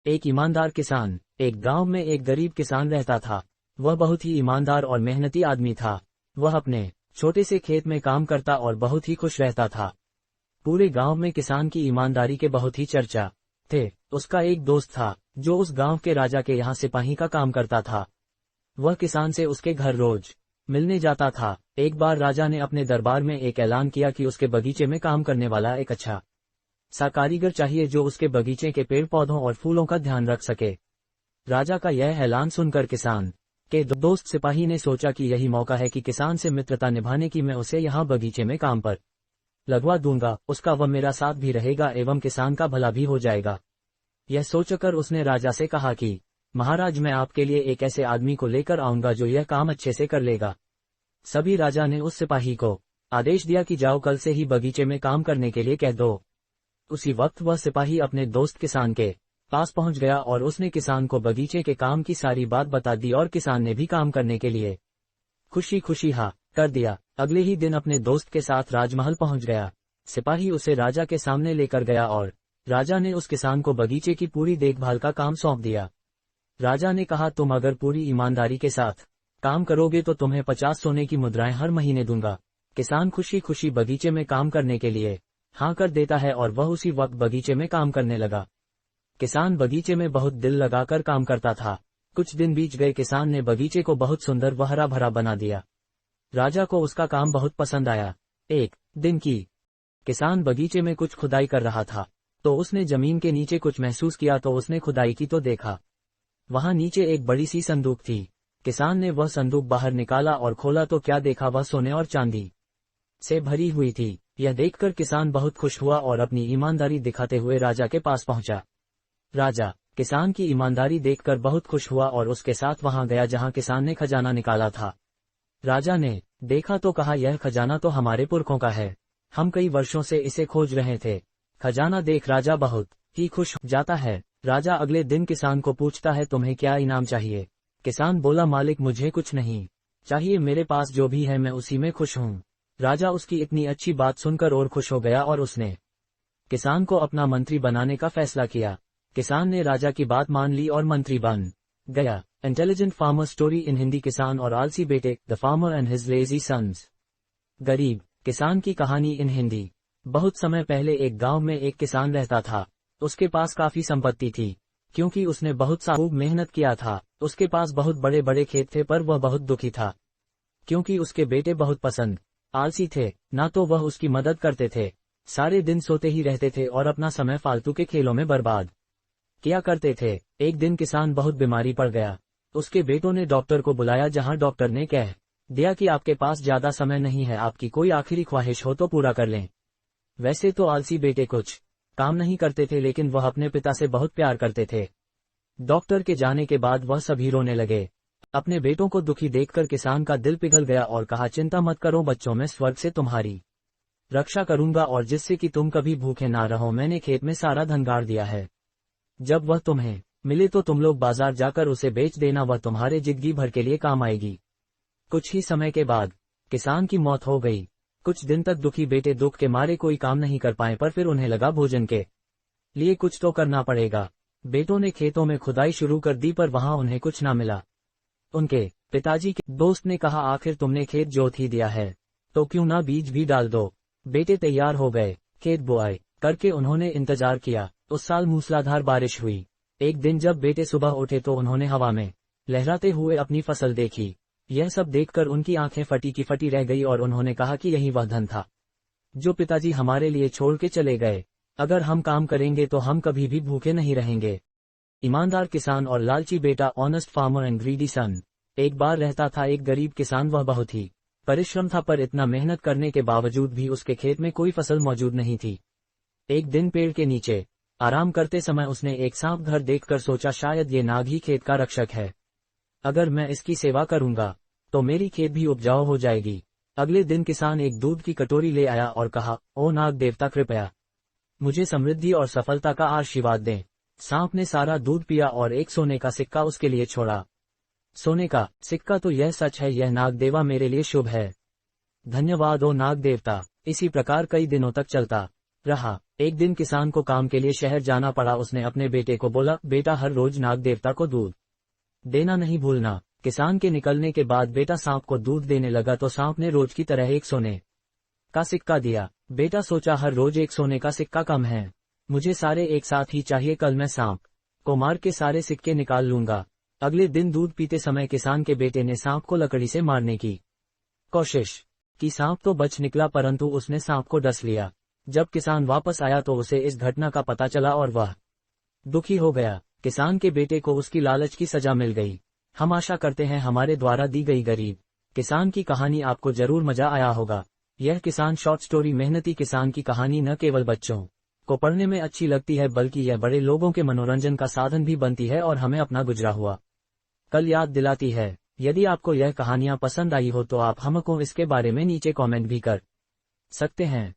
एक ईमानदार किसान। एक गांव में एक गरीब किसान रहता था। वह बहुत ही ईमानदार और मेहनती आदमी था। वह अपने छोटे से खेत में काम करता और बहुत ही खुश रहता था। पूरे गांव में किसान की ईमानदारी के बहुत ही चर्चा थे। उसका एक दोस्त था जो उस गांव के राजा के यहाँ सिपाही का काम करता था। वह किसान से उसके घर रोज मिलने जाता था। एक बार राजा ने अपने दरबार में एक ऐलान किया कि उसके बगीचे में काम करने वाला एक अच्छा सा कारीगर चाहिए जो उसके बगीचे के पेड़ पौधों और फूलों का ध्यान रख सके। राजा का यह ऐलान सुनकर किसान के दोस्त सिपाही ने सोचा कि यही मौका है कि किसान से मित्रता निभाने की मैं उसे यहाँ बगीचे में काम पर लगवा दूंगा। उसका वह मेरा साथ भी रहेगा एवं किसान का भला भी हो जाएगा। यह सोचकर उसने राजा से कहा कि महाराज, मैं आपके लिए एक ऐसे आदमी को लेकर आऊंगा जो यह काम अच्छे से कर लेगा। सभी राजा ने उस सिपाही को आदेश दिया कि जाओ, कल से ही बगीचे में काम करने के लिए कह दो। उसी वक्त वह सिपाही अपने दोस्त किसान के पास पहुंच गया और उसने किसान को बगीचे के काम की सारी बात बता दी और किसान ने भी काम करने के लिए खुशी खुशी हाँ कर दिया। अगले ही दिन अपने दोस्त के साथ राजमहल पहुंच गया। सिपाही उसे राजा के सामने लेकर गया और राजा ने उस किसान को बगीचे की पूरी देखभाल का काम सौंप दिया। राजा ने कहा, तुम अगर पूरी ईमानदारी के साथ काम करोगे तो तुम्हें 50 सोने की मुद्राएं हर महीने दूंगा। किसान खुशी खुशी बगीचे में काम करने के लिए हाँ कर देता है और वह उसी वक्त बगीचे में काम करने लगा। किसान बगीचे में बहुत दिल लगाकर काम करता था। कुछ दिन बीत गए। किसान ने बगीचे को बहुत सुंदर व हरा भरा बना दिया। राजा को उसका काम बहुत पसंद आया। एक दिन की किसान बगीचे में कुछ खुदाई कर रहा था तो उसने जमीन के नीचे कुछ महसूस किया। तो उसने खुदाई की तो देखा वहां नीचे एक बड़ी सी संदूक थी। किसान ने वह संदूक बाहर निकाला और खोला तो क्या देखा, वह सोने और चांदी से भरी हुई थी। यह देखकर किसान बहुत खुश हुआ और अपनी ईमानदारी दिखाते हुए राजा के पास पहुंचा। राजा किसान की ईमानदारी देखकर बहुत खुश हुआ और उसके साथ वहां गया जहां किसान ने खजाना निकाला था। राजा ने देखा तो कहा, यह खजाना तो हमारे पुरखों का है, हम कई वर्षों से इसे खोज रहे थे। खजाना देख राजा बहुत ही खुश हो जाता है। राजा अगले दिन किसान को पूछता है, तुम्हें क्या इनाम चाहिए? किसान बोला, मालिक मुझे कुछ नहीं चाहिए, मेरे पास जो भी है मैं उसी में खुश हूँ। राजा उसकी इतनी अच्छी बात सुनकर और खुश हो गया और उसने किसान को अपना मंत्री बनाने का फैसला किया। किसान ने राजा की बात मान ली और मंत्री बन गया। Intelligent farmer story in Hindi. किसान और आलसी बेटे, the farmer and his lazy sons. गरीब किसान की कहानी इन हिंदी। बहुत समय पहले एक गांव में एक किसान रहता था। उसके पास काफी संपत्ति थी क्योंकि उसने बहुत खूब मेहनत किया था। उसके पास बहुत बड़े बड़े खेत थे पर वह बहुत दुखी था क्योंकि उसके बेटे बहुत पसंद आलसी थे। ना तो वह उसकी मदद करते थे, सारे दिन सोते ही रहते थे और अपना समय फालतू के खेलों में बर्बाद किया करते थे। एक दिन किसान बहुत बीमारी पड़ गया। उसके बेटों ने डॉक्टर को बुलाया जहां डॉक्टर ने कह दिया कि आपके पास ज्यादा समय नहीं है, आपकी कोई आखिरी ख्वाहिश हो तो पूरा कर लें। वैसे तो आलसी बेटे कुछ काम नहीं करते थे लेकिन वह अपने पिता से बहुत प्यार करते थे। डॉक्टर के जाने के बाद वह सभी रोने लगे। अपने बेटों को दुखी देखकर किसान का दिल पिघल गया और कहा, चिंता मत करो बच्चों, मैं स्वर्ग से तुम्हारी रक्षा करूंगा और जिससे कि तुम कभी भूखे ना रहो। मैंने खेत में सारा धन गाड़ दिया है, जब वह तुम्हें मिले तो तुम लोग बाजार जाकर उसे बेच देना, वह तुम्हारे जिंदगी भर के लिए काम आएगी। कुछ ही समय के बाद किसान की मौत हो गई। कुछ दिन तक दुखी बेटे दुख के मारे कोई काम नहीं कर पाए, पर फिर उन्हें लगा भोजन के लिए कुछ तो करना पड़ेगा। बेटों ने खेतों में खुदाई शुरू कर दी पर वहां उन्हें कुछ ना मिला। उनके पिताजी के दोस्त ने कहा, आखिर तुमने खेत जोत ही दिया है तो क्यों ना बीज भी डाल दो। बेटे तैयार हो गए। खेत बुआई करके उन्होंने इंतजार किया। उस साल मूसलाधार बारिश हुई। एक दिन जब बेटे सुबह उठे तो उन्होंने हवा में लहराते हुए अपनी फसल देखी। यह सब देखकर उनकी आंखें फटी की फटी रह गई और उन्होंने कहा कि यही वह धन था जो पिताजी हमारे लिए छोड़ के चले गए। अगर हम काम करेंगे तो हम कभी भी भूखे नहीं रहेंगे। ईमानदार किसान और लालची बेटा, honest farmer and greedy son. एक बार रहता था एक गरीब किसान। वह बहुत ही परिश्रम था पर इतना मेहनत करने के बावजूद भी उसके खेत में कोई फसल मौजूद नहीं थी। एक दिन पेड़ के नीचे आराम करते समय उसने एक सांप घर देखकर सोचा, शायद ये नाग ही खेत का रक्षक है। अगर मैं इसकी सेवा करूंगा तो मेरी खेत भी उपजाऊ हो जाएगी। अगले दिन किसान एक दूध की कटोरी ले आया और कहा, ओ नाग देवता, कृपया मुझे समृद्धि और सफलता का आशीर्वाद दें। सांप ने सारा दूध पिया और एक सोने का सिक्का उसके लिए छोड़ा। सोने का सिक्का, तो यह सच है, यह नाग देवा मेरे लिए शुभ है। धन्यवाद ओ नाग देवता। इसी प्रकार कई दिनों तक चलता रहा। एक दिन किसान को काम के लिए शहर जाना पड़ा। उसने अपने बेटे को बोला, बेटा हर रोज नाग देवता को दूध देना नहीं भूलना। किसान के निकलने के बाद बेटा सांप को दूध देने लगा तो सांप ने रोज की तरह एक सोने का सिक्का दिया। बेटा सोचा हर रोज एक सोने का सिक्का कम है, मुझे सारे एक साथ ही चाहिए, कल मैं सांप को मार के सारे सिक्के निकाल लूंगा। अगले दिन दूध पीते समय किसान के बेटे ने सांप को लकड़ी से मारने की कोशिश की। सांप तो बच निकला परंतु उसने सांप को डस लिया। जब किसान वापस आया तो उसे इस घटना का पता चला और वह दुखी हो गया। किसान के बेटे को उसकी लालच की सजा मिल गई। हम आशा करते हैं हमारे द्वारा दी गई गरीब किसान की कहानी आपको जरूर मजा आया होगा। यह किसान शॉर्ट स्टोरी मेहनती किसान की कहानी न केवल बच्चों को पढ़ने में अच्छी लगती है बल्कि यह बड़े लोगों के मनोरंजन का साधन भी बनती है और हमें अपना गुजरा हुआ कल याद दिलाती है। यदि आपको यह कहानियां पसंद आई हो तो आप हमको इसके बारे में नीचे कमेंट भी कर सकते हैं।